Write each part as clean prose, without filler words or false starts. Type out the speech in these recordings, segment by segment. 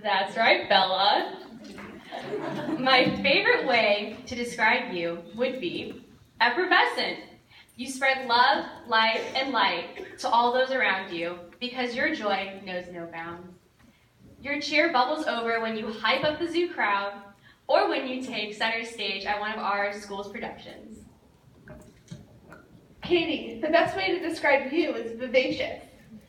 That's right, Bella. My favorite way to describe you would be effervescent. You spread love, life, and light to all those around you because your joy knows no bounds. Your cheer bubbles over when you hype up the zoo crowd or when you take center stage at one of our school's productions. Katie, the best way to describe you is vivacious.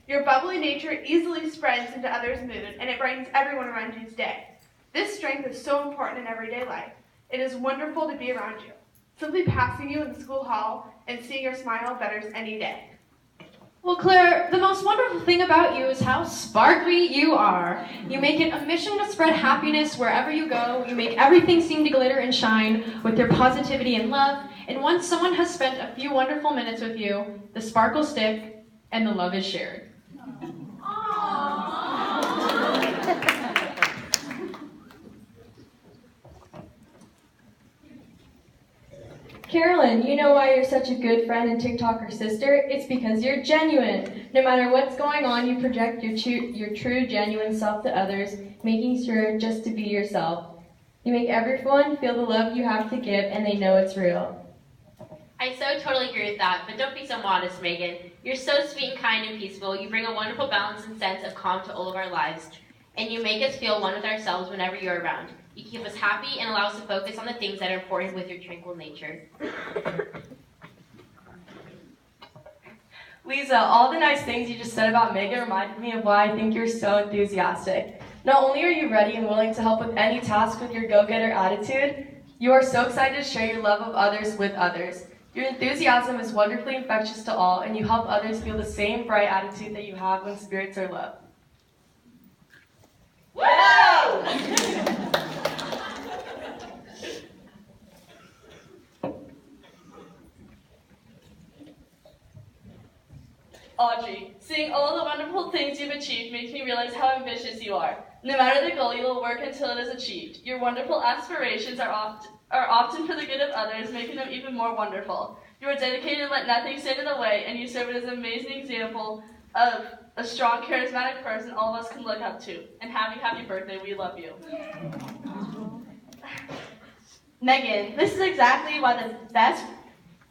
Your bubbly nature easily spreads into others' mood, and it brightens everyone around you's day. This strength is so important in everyday life. It is wonderful to be around you. Simply passing you in the school hall and seeing your smile betters any day. Well, Claire, the most wonderful thing about you is how sparkly you are. You make it a mission to spread happiness wherever you go. You make everything seem to glitter and shine with your positivity and love. And once someone has spent a few wonderful minutes with you, the sparkles stick and the love is shared. Carolyn, you know why you're such a good friend and TikToker sister? It's because you're genuine. No matter what's going on, you project your true, genuine self to others, making sure just to be yourself. You make everyone feel the love you have to give, and they know it's real. I so totally agree with that, but don't be so modest, Megan. You're so sweet and kind and peaceful. You bring a wonderful balance and sense of calm to all of our lives, and you make us feel one with ourselves whenever you're around. You keep us happy and allow us to focus on the things that are important with your tranquil nature. Lisa, all the nice things you just said about Megan reminded me of why I think you're so enthusiastic. Not only are you ready and willing to help with any task with your go-getter attitude, you are so excited to share your love of others with others. Your enthusiasm is wonderfully infectious to all, and you help others feel the same bright attitude that you have when spirits are low. Woo! Audrey, seeing all the wonderful things you've achieved makes me realize how ambitious you are. No matter the goal, you will work until it is achieved. Your wonderful aspirations are often for the good of others, making them even more wonderful. You are dedicated and let nothing stand in the way, and you serve as an amazing example of a strong, charismatic person all of us can look up to. And happy birthday, we love you. Megan, this is exactly why the best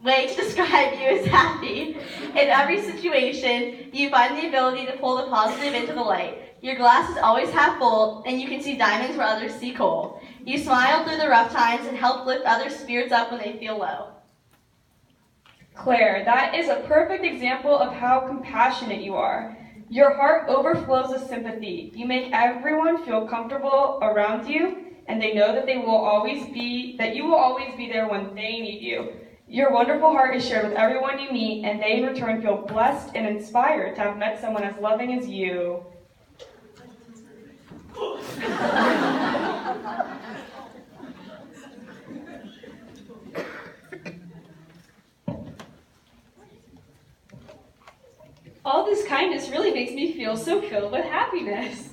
way to describe you is happy. In every situation, you find the ability to pull the positive into the light. Your glass is always half full, and you can see diamonds where others see coal. You smile through the rough times and help lift others' spirits up when they feel low. Claire, that is a perfect example of how compassionate you are. Your heart overflows with sympathy. You make everyone feel comfortable around you, and they know that you will always be there when they need you. Your wonderful heart is shared with everyone you meet, and they in return feel blessed and inspired to have met someone as loving as you. All this kindness really makes me feel so filled with happiness.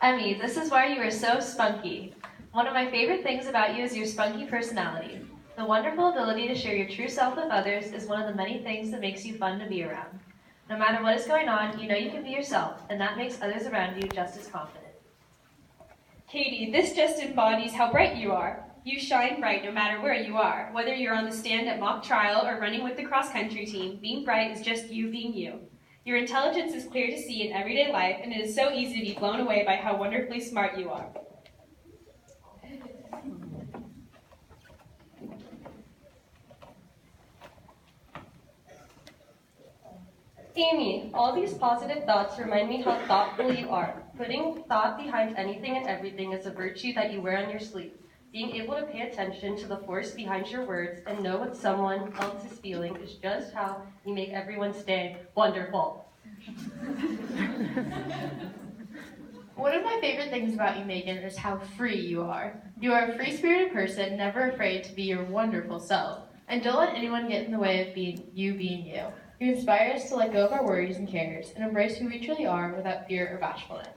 Emmy, this is why you are so spunky. One of my favorite things about you is your spunky personality. The wonderful ability to share your true self with others is one of the many things that makes you fun to be around. No matter what is going on, you know you can be yourself, and that makes others around you just as confident. Katie, this just embodies how bright you are. You shine bright no matter where you are. Whether you're on the stand at mock trial or running with the cross-country team, being bright is just you being you. Your intelligence is clear to see in everyday life, and it is so easy to be blown away by how wonderfully smart you are. Amy, all these positive thoughts remind me how thoughtful you are. Putting thought behind anything and everything is a virtue that you wear on your sleeve. Being able to pay attention to the force behind your words and know what someone else is feeling is just how you make everyone's day wonderful. One of my favorite things about you, Megan, is how free you are. You are a free-spirited person, never afraid to be your wonderful self. And don't let anyone get in the way of being you. You inspire us to let go of our worries and cares and embrace who we truly are without fear or bashfulness.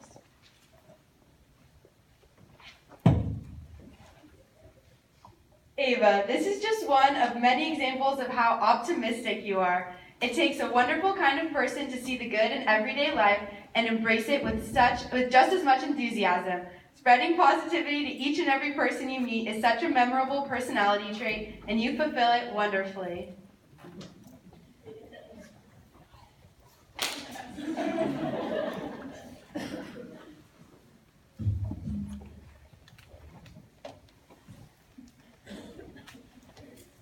Ava, this is just one of many examples of how optimistic you are. It takes a wonderful kind of person to see the good in everyday life and embrace it with just as much enthusiasm. Spreading positivity to each and every person you meet is such a memorable personality trait, and you fulfill it wonderfully.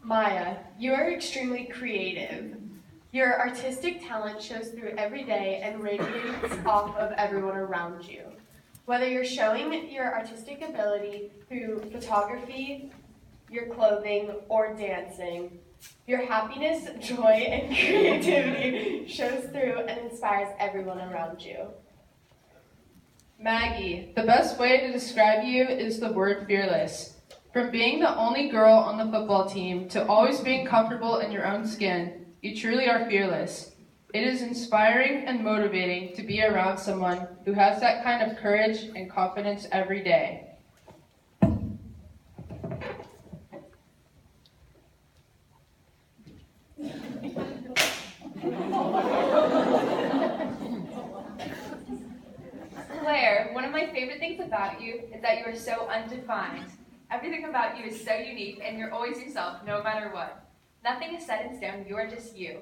Maya, you are extremely creative. Your artistic talent shows through every day and radiates off of everyone around you. Whether you're showing your artistic ability through photography, your clothing, or dancing, your happiness, joy, and creativity shows through and inspires everyone around you. Maggie, the best way to describe you is the word fearless. From being the only girl on the football team to always being comfortable in your own skin, you truly are fearless. It is inspiring and motivating to be around someone who has that kind of courage and confidence every day. Claire, one of my favorite things about you is that you are so undefined. Everything about you is so unique, and you're always yourself, no matter what. Nothing is set in stone, you are just you.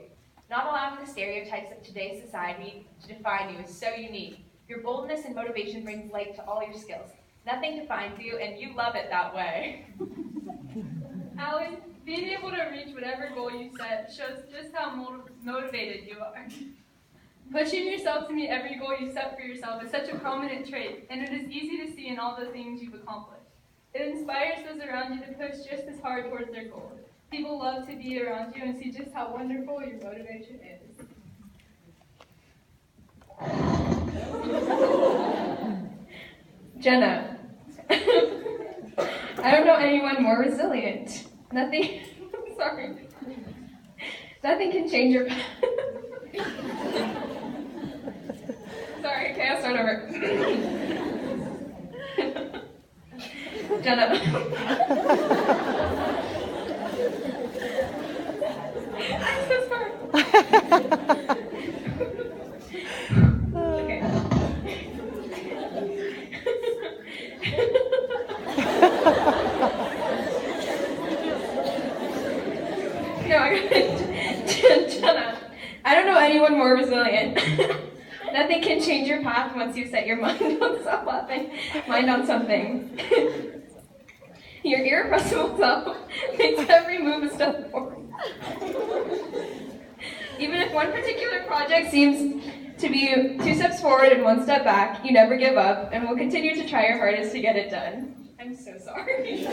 Not allowing the stereotypes of today's society to define you is so unique. Your boldness and motivation brings light to all your skills. Nothing defines you, and you love it that way. Allie, being able to reach whatever goal you set shows just how motivated you are. Pushing yourself to meet every goal you set for yourself is such a prominent trait, and it is easy to see in all the things you've accomplished. It inspires those around you to push just as hard towards their goals. People love to be around you and see just how wonderful your motivation is. Jenna, I don't know anyone more resilient. Nothing can change your path. Sorry, okay, I'll start over. Jenna. I'm so sorry. Okay. No, I got it. Jenna, I don't know anyone more resilient. Nothing can change your path once you set your mind on something. Your irrepressible self makes every move a step forward. Even if one particular project seems to be 2 steps forward and 1 step back, you never give up and will continue to try your hardest to get it done. I'm so sorry.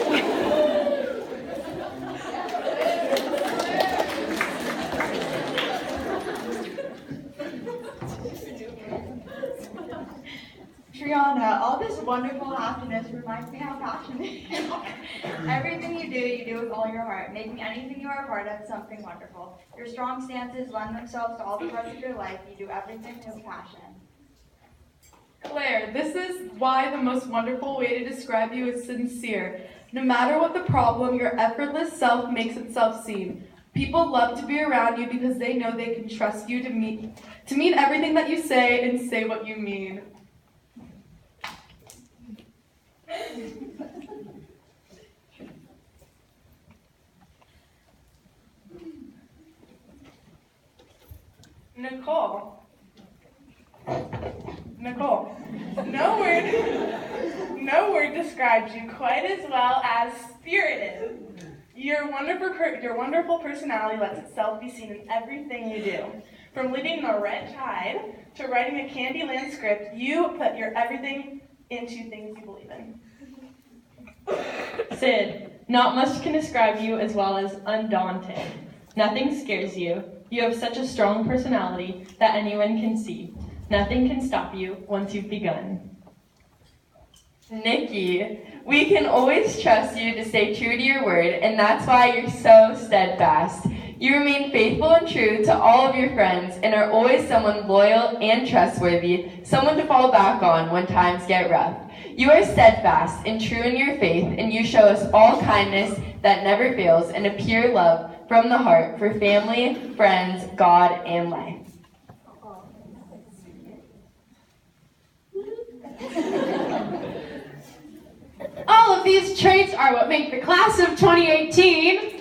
Triana, all this wonderful happiness reminds me how passionate you are. Everything you do with all your heart, making anything you are a part of something wonderful. Your strong stances lend themselves to all the parts of your life. You do everything with passion. Claire, this is why the most wonderful way to describe you is sincere. No matter what the problem, your effortless self makes itself seen. People love to be around you because they know they can trust you to mean everything that you say and say what you mean. Nicole, no word describes you quite as well as spirited. Your wonderful personality lets itself be seen in everything you do. From leading the Red Tide to writing a Candyland script, you put your everything into things you believe in. Sid, not much can describe you as well as undaunted. Nothing scares you. You have such a strong personality that anyone can see. Nothing can stop you once you've begun. Nikki, we can always trust you to stay true to your word, and that's why you're so steadfast. You remain faithful and true to all of your friends and are always someone loyal and trustworthy, someone to fall back on when times get rough. You are steadfast and true in your faith, and you show us all kindness that never fails and a pure love from the heart for family, friends, God, and life. of these traits are what make the class of 2018